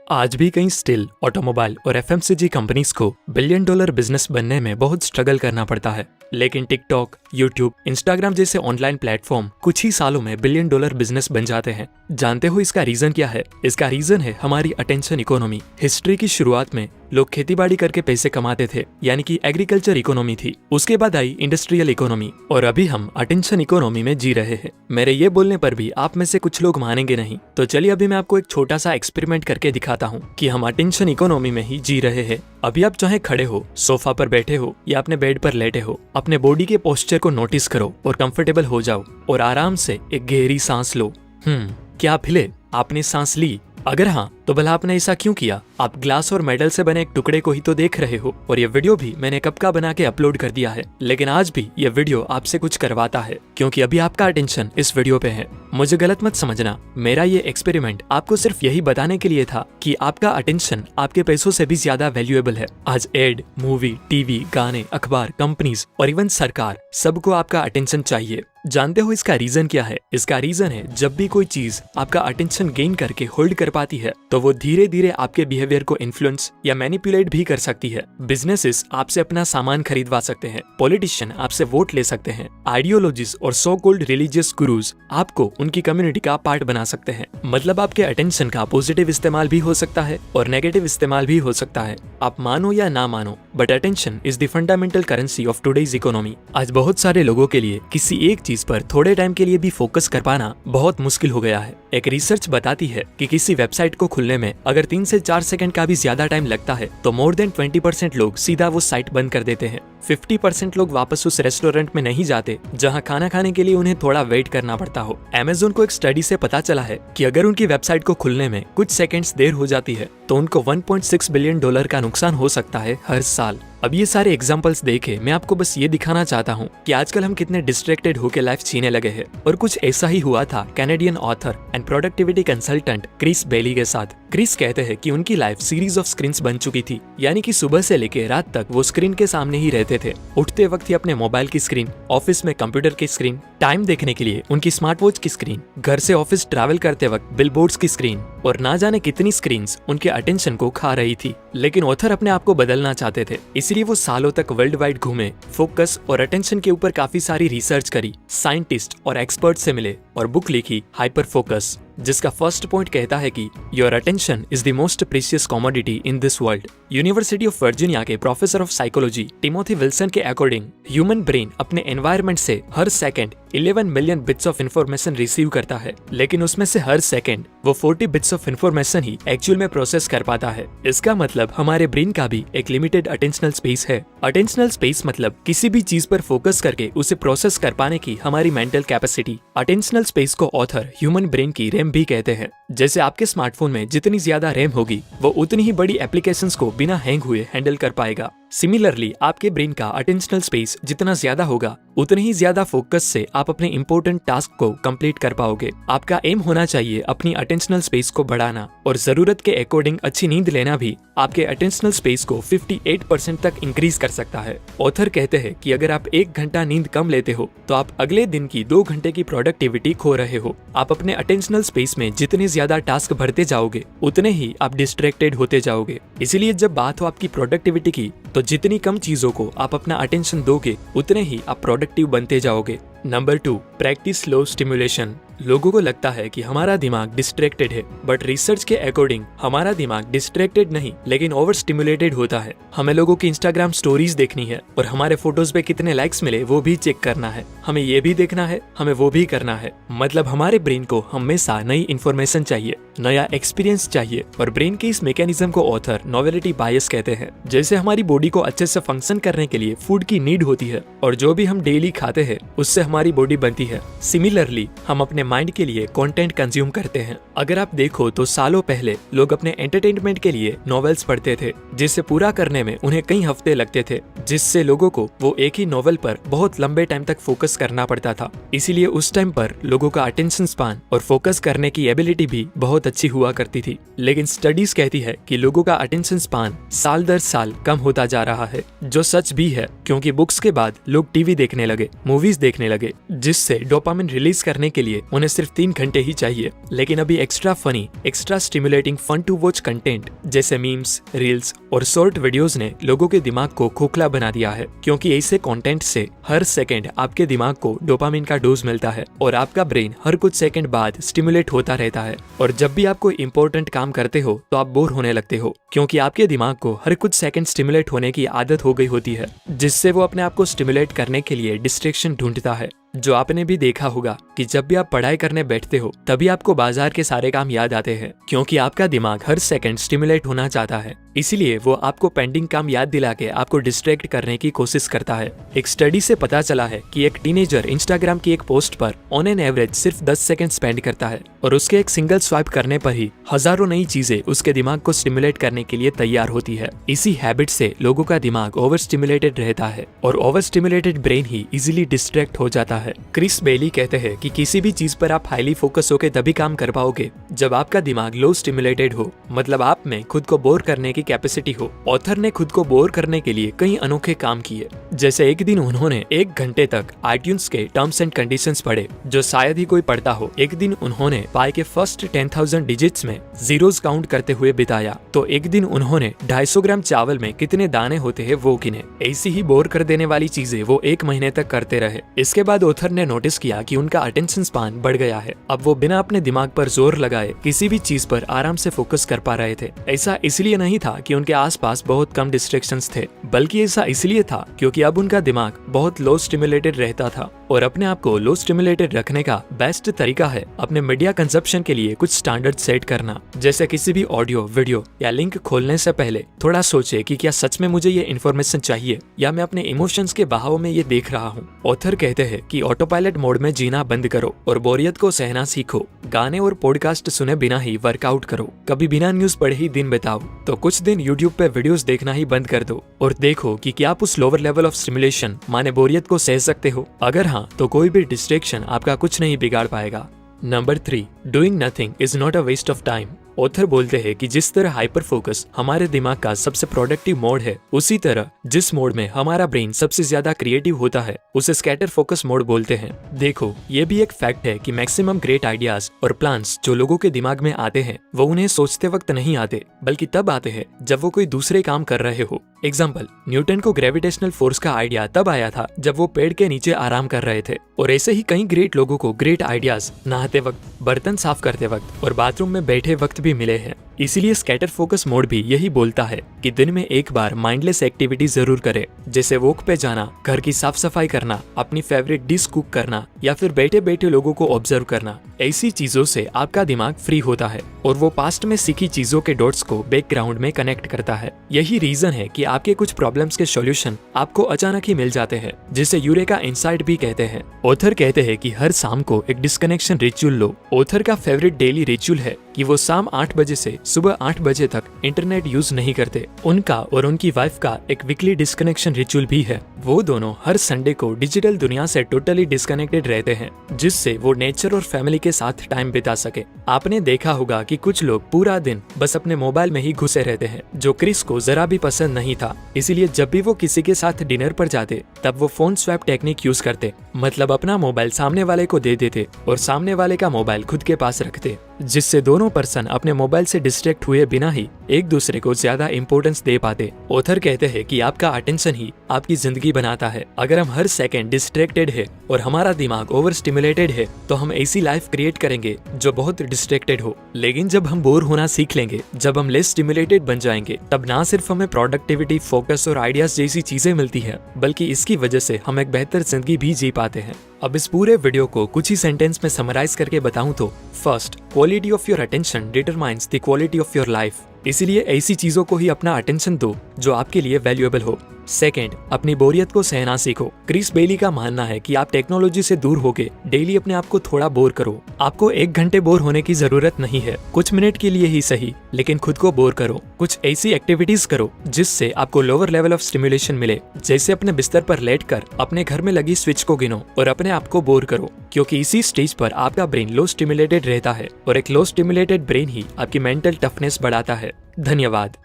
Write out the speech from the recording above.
आज भी कई स्टील, ऑटोमोबाइल और एफएमसीजी कंपनीज को बिलियन डॉलर बिजनेस बनने में बहुत स्ट्रगल करना पड़ता है। लेकिन टिकटॉक, यूट्यूब, इंस्टाग्राम जैसे ऑनलाइन प्लेटफॉर्म कुछ ही सालों में बिलियन डॉलर बिजनेस बन जाते हैं। जानते हो इसका रीजन क्या है? इसका रीजन है हमारी अटेंशन इकोनॉमी। हिस्ट्री की शुरुआत में लोग खेतीबाड़ी करके पैसे कमाते थे, यानी कि एग्रीकल्चर इकोनॉमी थी। उसके बाद आई इंडस्ट्रियल इकोनॉमी और अभी हम अटेंशन इकोनॉमी में जी रहे हैं। मेरे ये बोलने पर भी आप में से कुछ लोग मानेंगे नहीं, तो चलिए अभी मैं आपको एक छोटा सा एक्सपेरिमेंट करके दिखाता हूँ कि हम अटेंशन इकोनॉमी में ही जी रहे हैं। अभी आप चाहे खड़े हो, सोफा पर बैठे हो या अपने बेड पर लेटे हो, अपने बॉडी के पोस्चर को नोटिस करो और कंफर्टेबल हो जाओ और आराम से एक गहरी सांस लो। क्या आप हिले? आपने सांस ली? अगर हाँ, तो भला आपने ऐसा क्यों किया? आप ग्लास और मेटल से बने एक टुकड़े को ही तो देख रहे हो। और ये वीडियो भी मैंने कब का बना के अपलोड कर दिया है, लेकिन आज भी ये वीडियो आपसे कुछ करवाता है, क्योंकि अभी आपका अटेंशन इस वीडियो पे है। मुझे गलत मत समझना, मेरा ये एक्सपेरिमेंट आपको सिर्फ यही बताने के लिए था कि आपका अटेंशन आपके पैसों से भी ज्यादा वैल्यूएबल है। आज एड, मूवी, टीवी, गाने, अखबार, कंपनीज और इवन सरकार, सबको आपका अटेंशन चाहिए। जानते हो इसका रीजन क्या है? इसका रीजन है, जब भी कोई चीज आपका अटेंशन गेन करके होल्ड कर पाती है, तो वो धीरे धीरे आपके बिहेवियर को इन्फ्लुएंस या मैनिपुलेट भी कर सकती है। बिजनेसेस आपसे अपना सामान खरीदवा सकते हैं, पॉलिटिशियन आपसे वोट ले सकते हैं, आइडियोलॉजीज और सो कॉल्ड रिलीजियस गुरुज आपको उनकी कम्युनिटी का पार्ट बना सकते हैं। मतलब आपके अटेंशन का पॉजिटिव इस्तेमाल भी हो सकता है और नेगेटिव इस्तेमाल भी हो सकता है। आप मानो या ना मानो, but attention is the fundamental currency of today's economy. आज बहुत सारे लोगों के लिए किसी एक चीज पर थोड़े टाइम के लिए भी फोकस कर पाना बहुत मुश्किल हो गया है। एक रिसर्च बताती है कि किसी वेबसाइट को खुलने में अगर 3 से 4 सेकंड का भी ज्यादा टाइम लगता है, तो मोर देन 20% लोग सीधा वो साइट बंद कर देते हैं। 50% लोग वापस उस रेस्टोरेंट में नहीं जाते जहां खाना खाने के लिए उन्हें थोड़ा वेट करना पड़ता हो। अमेज़न को एक स्टडी से पता चला है कि अगर उनकी वेबसाइट को खुलने में कुछ सेकंड्स देर हो जाती है, तो उनको $1.6 बिलियन का नुकसान हो सकता है हर साल। अब ये सारे एग्जांपल्स देखे मैं आपको बस ये दिखाना चाहता हूँ कि आजकल हम कितने डिस्ट्रैक्टेड होकर लाइफ जीने लगे हैं। और कुछ ऐसा ही हुआ था Canadian author and productivity consultant Chris Bailey के साथ। क्रिस कहते हैं कि उनकी लाइफ सीरीज ऑफ स्क्रीन्स बन चुकी थी, यानी कि सुबह से लेकर रात तक वो स्क्रीन के सामने ही रहते थे। उठते वक्त ही अपने मोबाइल की स्क्रीन, ऑफिस में कंप्यूटर की स्क्रीन, टाइम देखने के लिए उनकी स्मार्ट वॉच की स्क्रीन, घर से ऑफिस ट्रैवल करते वक्त बिलबोर्ड्स की स्क्रीन, और ना जाने कितनी स्क्रीन्स उनके अटेंशन को खा रही थी। लेकिन ऑथर अपने आप को बदलना चाहते थे, इसलिए वो सालों तक वर्ल्ड वाइड घूमे, फोकस और अटेंशन के ऊपर काफी सारी रिसर्च करी, साइंटिस्ट और एक्सपर्ट से मिले और बुक लिखी हाइपर फोकस, जिसका फर्स्ट पॉइंट कहता है कि your attention is the most precious commodity in this world. University of Virginia के professor of psychology Timothy Wilson के अकॉर्डिंग ह्यूमन ब्रेन अपने एनवायरनमेंट से हर second 11 million bits of information receive करता है, लेकिन उसमें से हर सेकंड वो 40 बिट्स ऑफ इंफॉर्मेशन ही एक्चुअल में प्रोसेस कर पाता है। इसका मतलब हमारे ब्रेन का भी एक लिमिटेड अटेंशनल स्पेस है। अटेंशनल स्पेस मतलब किसी भी चीज पर फोकस करके उसे प्रोसेस कर पाने की हमारी मेंटल कैपेसिटी। अटेंशनल स्पेस को ऑथर ह्यूमन ब्रेन की रैम भी कहते हैं। जैसे आपके स्मार्टफोन में जितनी ज्यादा रैम होगी, वो उतनी ही बड़ी एप्लीकेशंस को बिना हैंग हुए हैंडल कर पाएगा। सिमिलरली आपके ब्रेन का अटेंशनल स्पेस जितना ज्यादा होगा, उतनी ही ज्यादा फोकस से आप अपने इंपॉर्टेंट टास्क को कंप्लीट कर पाओगे। आपका एम होना चाहिए अपनी अटेंशनल स्पेस को बढ़ाना, और जरूरत के अकॉर्डिंग अच्छी नींद लेना भी आपके अटेंशनल स्पेस को 58% तक इंक्रीज कर सकता है। ऑथर कहते हैं कि अगर आप 1 घंटा नींद कम लेते हो, तो आप अगले दिन की 2 घंटे की प्रोडक्टिविटी खो रहे हो। आप अपने अटेंशनल स्पेस में जितने ज्यादा टास्क भरते जाओगे, उतने ही आप डिस्ट्रैक्टेड होते जाओगे। इसीलिए जब बात हो आपकी प्रोडक्टिविटी की, तो जितनी कम चीजों को आप अपना अटेंशन दोगे, उतने ही आप प्रोडक्टिव बनते जाओगे। Number 2, practice slow stimulation. लोगों को लगता है कि हमारा दिमाग डिस्ट्रैक्टेड है, बट रिसर्च के अकॉर्डिंग हमारा दिमाग डिस्ट्रैक्टेड नहीं, लेकिन ओवर स्टिमुलेटेड होता है। हमें लोगों की इंस्टाग्राम स्टोरीज देखनी है और हमारे फोटोज पे कितने लाइक्स मिले वो भी चेक करना है। हमें ये भी देखना है, हमें वो भी करना है। मतलब हमारे ब्रेन को हमेशा नई इंफॉर्मेशन चाहिए, नया एक्सपीरियंस चाहिए। और ब्रेन के इस मैकेनिज्म को ऑथर नोवेलिटी बायस कहते हैं। जैसे हमारी बॉडी को अच्छे से फंक्शन करने के लिए फूड की नीड होती है, और जो भी हम डेली खाते हैं उससे हमारी बॉडी बनती है, सिमिलरली हम अपने माइंड के लिए कंटेंट कंज्यूम करते हैं। अगर आप देखो तो सालों पहले लोग अपने एंटरटेनमेंट के लिए नॉवेल्स पढ़ते थे, जिसे पूरा करने में उन्हें कई हफ्ते लगते थे, जिससे लोगों को वो एक ही नॉवेल पर बहुत लंबे टाइम तक फोकस करना पड़ता था। इसीलिए उस टाइम पर लोगों का अटेंशन स्पान और फोकस करने की एबिलिटी भी बहुत बहुत अच्छी हुआ करती थी, लेकिन स्टडीज कहती है कि लोगों का अटेंशन स्पान साल दर साल कम होता जा रहा है, जो सच भी है क्योंकि बुक्स के बाद लोग टीवी देखने लगे, मूवीज देखने लगे, जिससे डोपामिन रिलीज करने के लिए उन्हें सिर्फ 3 घंटे ही चाहिए। लेकिन अभी extra funny, extra stimulating fun to watch content जैसे मीम्स, रील्स और शॉर्ट वीडियोस ने लोगों के दिमाग को खोखला बना दिया है, क्योंकि ऐसे कंटेंट से हर सेकंड आपके दिमाग को डोपामिन का डोज मिलता है और आपका ब्रेन हर कुछ सेकंड बाद स्टिमुलेट होता रहता है। और जब भी आप कोई इंपॉर्टेंट काम करते हो तो आप बोर होने लगते हो, क्योंकि आपके दिमाग को हर कुछ सेकंड स्टिमुलेट होने की आदत हो गई होती है, जिससे वो अपने आप को स्टिमुलेट करने के लिए डिस्ट्रैक्शन ढूंढता है। जो आपने भी देखा होगा कि जब भी आप पढ़ाई करने बैठते हो तभी आपको बाजार के सारे काम याद आते हैं, क्योंकि आपका दिमाग हर सेकंड स्टिमुलेट होना चाहता है। इसीलिए वो आपको पेंडिंग काम याद दिला के आपको डिस्ट्रैक्ट करने की कोशिश करता है। एक स्टडी से पता चला है कि एक टीनेजर इंस्टाग्राम की एक पोस्ट पर ऑन एन एवरेज सिर्फ 10 सेकंड स्पेंड करता है और उसके एक सिंगल स्वाइप करने पर ही हजारों नई चीजें उसके दिमाग को स्टिमुलेट करने के लिए तैयार होती है। इसी हैबिट से लोगों का दिमाग ओवर स्टिमुलेटेड रहता है और ओवर स्टिमुलेटेड ब्रेन ही इजीली डिस्ट्रैक्ट हो जाता है। क्रिस बेली कहते हैं कि किसी भी चीज पर आप हाईली फोकस होकर तभी काम कर पाओगे जब आपका दिमाग लो स्टिमुलेटेड हो, मतलब आप में खुद को बोर करने की कैपेसिटी हो। ऑथर ने खुद को बोर करने के लिए कई अनोखे काम किए, जैसे एक दिन उन्होंने 1 घंटे तक iTunes के टर्म्स एंड कंडीशंस पढ़े, जो शायद ही कोई पढ़ता हो। एक दिन उन्होंने पाई के फर्स्ट 10,000 डिजिट्स में जीरोस काउंट करते हुए बिताया। तो एक दिन उन्होंने 250 ग्राम चावल में कितने दाने होते हैं वो गिने। ऐसी ही बोर कर देने वाली चीजें वो 1 महीने तक करते रहे। इसके बाद ऑथर ने नोटिस किया कि उनका अटेंशन स्पान बढ़ गया है। अब वो बिना अपने दिमाग पर जोर लगाए किसी भी चीज पर आराम से फोकस कर पा रहे थे। ऐसा इसलिए नहीं था कि उनके आसपास बहुत कम डिस्ट्रैक्शंस थे, बल्कि ऐसा इसलिए था क्योंकि अब उनका दिमाग बहुत लो स्टिमुलेटेड रहता था। और अपने आप को लो स्टिमुलेटेड रखने का बेस्ट तरीका है अपने मीडिया कंजप्शन के लिए कुछ स्टैंडर्ड सेट करना। जैसे किसी भी ऑडियो, वीडियो या लिंक खोलने से पहले थोड़ा सोचे कि क्या सच में मुझे ये इन्फॉर्मेशन चाहिए या मैं अपने इमोशंस के बहाव में ये देख रहा हूँ। ऑथर कहते हैं कि ऑटो पायलट मोड में जीना बंद करो और बोरियत को सहना सीखो। गाने और पॉडकास्ट सुने बिना ही वर्कआउट करो। कभी बिना न्यूज पढ़े ही दिन बिताओ। तो कुछ दिन यूट्यूब पे वीडियोस देखना ही बंद कर दो और देखो कि क्या आप उस लोअर लेवल ऑफ स्टिमुलेशन माने बोरियत को सह सकते हो। अगर हाँ, तो कोई भी डिस्ट्रैक्शन आपका कुछ नहीं बिगाड़ पाएगा। Number 3, doing nothing is not a waste of time. Author बोलते हैं कि जिस तरह हाइपर फोकस हमारे दिमाग का सबसे प्रोडक्टिव मोड है, उसी तरह जिस मोड में हमारा ब्रेन सबसे ज्यादा क्रिएटिव होता है उसे स्कैटर फोकस मोड बोलते हैं। देखो, ये भी एक फैक्ट है कि मैक्सिमम ग्रेट आइडियाज और प्लान्स जो लोगों के दिमाग में आते हैं वो उन्हें सोचते वक्त नहीं आते, बल्कि तब आते हैं जब वो कोई दूसरे काम कर रहे हो। एग्जाम्पल, न्यूटन को ग्रेविटेशनल फोर्स का आइडिया तब आया था जब वो पेड़ के नीचे आराम कर रहे थे। और ऐसे ही कई ग्रेट लोगों को ग्रेट आइडियाज नहाते वक्त, बर्तन साफ करते वक्त और बाथरूम में बैठे वक्त भी मिले हैं। इसीलिए स्कैटर फोकस मोड भी यही बोलता है कि दिन में एक बार माइंडलेस एक्टिविटी जरूर करे, जैसे वॉक पे जाना, घर की साफ सफाई करना, अपनी फेवरेट डिश कुक करना या फिर बैठे बैठे लोगों को ऑब्जर्व करना। ऐसी चीजों से आपका दिमाग फ्री होता है और वो पास्ट में सीखी चीजों के डॉट्स को बैकग्राउंड में कनेक्ट करता है। यही रीजन है कि आपके कुछ प्रॉब्लम्स के सॉल्यूशन आपको अचानक ही मिल जाते हैं, जिसे यूरेका इंसाइट भी कहते हैं। ऑथर कहते हैं कि हर शाम को एक डिस्कनेक्शन रिचुअल लो। ऑथर का फेवरेट डेली रिचुअल है कि वो शाम 8 बजे से सुबह 8 बजे तक इंटरनेट यूज नहीं करते। उनका और उनकी वाइफ का एक वीकली डिस्कनेक्शन रिचुअल भी है। वो दोनों हर संडे को डिजिटल दुनिया से टोटली डिस्कनेक्टेड रहते हैं, जिससे वो नेचर और फैमिली के साथ टाइम बिता सके। आपने देखा होगा कि कुछ लोग पूरा दिन बस अपने मोबाइल में ही घुसे रहते हैं, जो क्रिस को जरा भी पसंद नहीं था। इसीलिए जब भी वो किसी के साथ डिनर पर जाते तब वो फोन स्वैप टेक्निक यूज करते, मतलब अपना मोबाइल सामने वाले को दे देते और सामने वाले का मोबाइल खुद के पास रखते, जिससे दोनों पर्सन अपने मोबाइल से डिस्ट्रैक्ट हुए बिना ही एक दूसरे को ज्यादा इंपॉर्टेंस दे पाते। ऑथर कहते हैं कि आपका अटेंशन ही आपकी जिंदगी बनाता है। अगर हम हर सेकंड डिस्ट्रैक्टेड है और हमारा दिमाग ओवर स्टिमुलेटेड है तो हम ऐसी लाइफ क्रिएट करेंगे जो बहुत डिस्ट्रैक्टेड हो। लेकिन जब हम बोर होना सीख लेंगे, जब हम लेस स्टिमुलेटेड बन जाएंगे, तब ना सिर्फ हमें प्रोडक्टिविटी, फोकस और आइडियाज जैसी चीजें मिलती है, बल्कि इसकी वजह से हम एक बेहतर जिंदगी भी जी पाते हैं। अब इस पूरे वीडियो को कुछ ही सेंटेंस में समराइज करके बताऊं तो, first, quality of your attention determines the quality of your life. इसीलिए ऐसी चीजों को ही अपना अटेंशन दो जो आपके लिए वैल्यूएबल हो। सेकेंड, अपनी बोरियत को सहना सीखो। क्रिस बेली का मानना है कि आप टेक्नोलॉजी से दूर होके डेली अपने आप को थोड़ा बोर करो। आपको 1 घंटे बोर होने की जरूरत नहीं है, कुछ मिनट के लिए ही सही, लेकिन खुद को बोर करो। कुछ ऐसी एक्टिविटीज करो जिससे आपको लोअर लेवल ऑफ स्टिमुलेशन मिले, जैसे अपने बिस्तर पर लेटकर अपने घर में लगी स्विच को गिनो और अपने आप को बोर करो, क्योंकि इसी स्टेज पर आपका ब्रेन लो स्टिमुलेटेड रहता है और एक लो स्टिमुलेटेड ब्रेन ही आपकी मेंटल टफनेस बढ़ाता है। धन्यवाद।